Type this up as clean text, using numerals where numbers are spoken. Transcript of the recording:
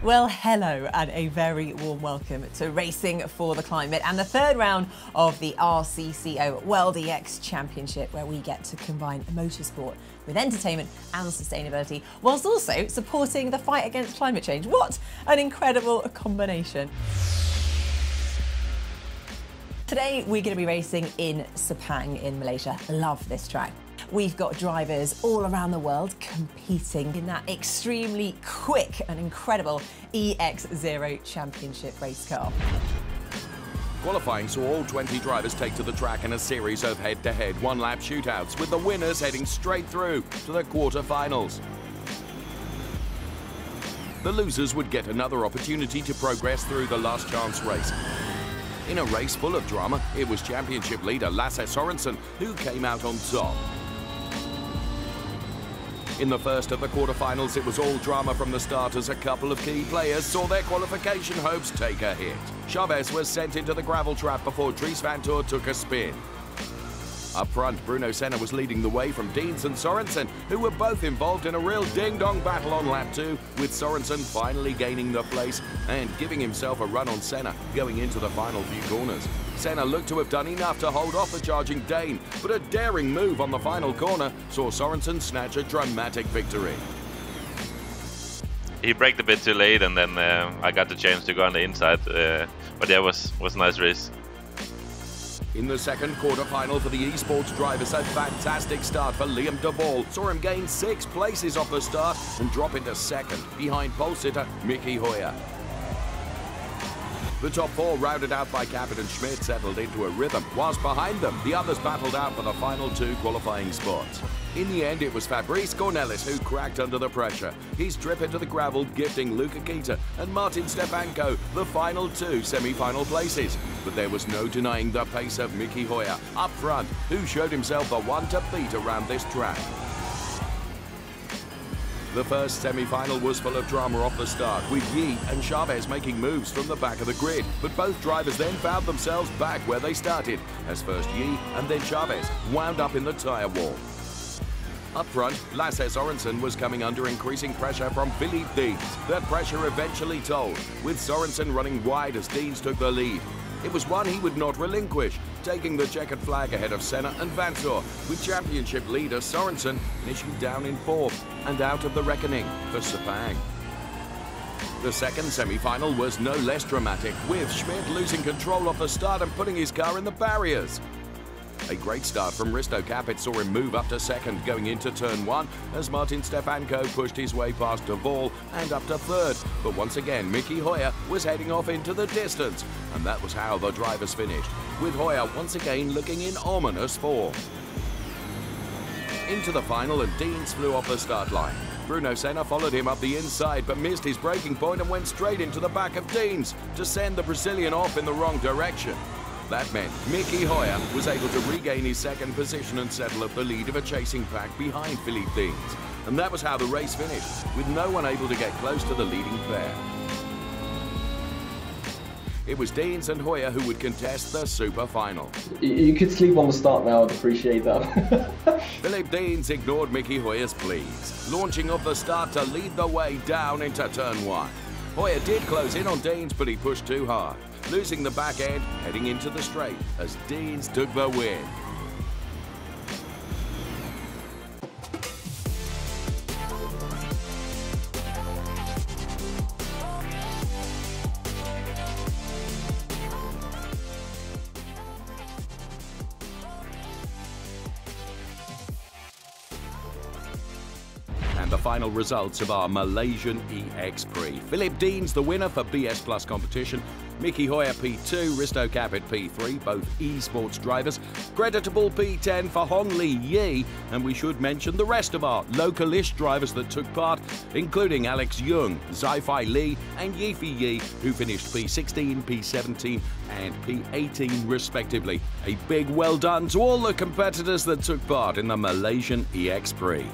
Well, hello and a very warm welcome to Racing for the Climate and the third round of the RCCO World EX Championship, where we get to combine motorsport with entertainment and sustainability, whilst also supporting the fight against climate change. What an incredible combination. Today we're going to be racing in Sepang in Malaysia. Love this track. We've got drivers all around the world competing in that extremely quick and incredible EX0 Championship race car. Qualifying saw all 20 drivers take to the track in a series of head-to-head one-lap shootouts, with the winners heading straight through to the quarter-finals. The losers would get another opportunity to progress through the last chance race. In a race full of drama, it was championship leader Lasse Sorensen who came out on top. In the first of the quarterfinals, it was all drama from the start as a couple of key players saw their qualification hopes take a hit. Chavez was sent into the gravel trap before Dries van Toor took a spin. Up front, Bruno Senna was leading the way from Deens and Sorensen, who were both involved in a real ding-dong battle on lap 2, with Sorensen finally gaining the place and giving himself a run on Senna going into the final few corners. Senna looked to have done enough to hold off the charging Dane, but a daring move on the final corner saw Sorensen snatch a dramatic victory. He braked a bit too late, and then I got the chance to go on the inside, but yeah, it was a nice race. In the second quarter-final for the esports drivers, a fantastic start for Liam de Waal. Saw him gain 6 places off the start and drop into second, behind pole sitter Nicki. The top 4, rounded out by Capit and Schmidt, settled into a rhythm, whilst behind them, the others battled out for the final 2 qualifying spots. In the end, it was Fabrice Cornelis who cracked under the pressure, his trip into the gravel gifting Luca Kita and Martin Stefanko the final 2 semi-final places. But there was no denying the pace of Nicki up front, who showed himself the one to beat around this track. The first semi-final was full of drama off the start, with Yi and Chavez making moves from the back of the grid. But both drivers then found themselves back where they started, as first Yi and then Chavez wound up in the tyre wall. Up front, Lasse Sorensen was coming under increasing pressure from Philippe Deens. That pressure eventually told, with Sorensen running wide as Deens took the lead. It was one he would not relinquish, taking the checkered flag ahead of Senna and Van Toor, with championship leader Sorensen finishing down in 4th and out of the reckoning for Sepang. The second semi-final was no less dramatic, with Schmidt losing control off the start and putting his car in the barriers. A great start from Risto Capit saw him move up to second going into turn 1 as Martin Stefanko pushed his way past de Waal and up to third. But once again, Nicki was heading off into the distance, and that was how the drivers finished, with Hoyer once again looking in ominous form. Into the final, and Deens flew off the start line. Bruno Senna followed him up the inside but missed his braking point and went straight into the back of Deens to send the Brazilian off in the wrong direction. That meant Nicki was able to regain his second position and settle at the lead of a chasing pack behind Philippe Deens. And that was how the race finished, with no one able to get close to the leading pair. It was Deens and Hoyer who would contest the super final. You could sleep on the start now, I'd appreciate that. Philippe Deens ignored Nicki pleas, launching off the start to lead the way down into turn 1. Hoyer did close in on Deens, but he pushed too hard, losing the back end heading into the straight as Deens took the win. And the final results of our Malaysian EX Prix. Philippe Deens, the winner for BS Plus competition. Nicki P2, Risto Capit P3, both esports drivers. Creditable P10 for Hongli Yi. And we should mention the rest of our localish drivers that took part, including Alex Jung, Zaifai Li, and Yifi Yi, who finished P16, P17, and P18 respectively. A big well done to all the competitors that took part in the Malaysian EX Prix.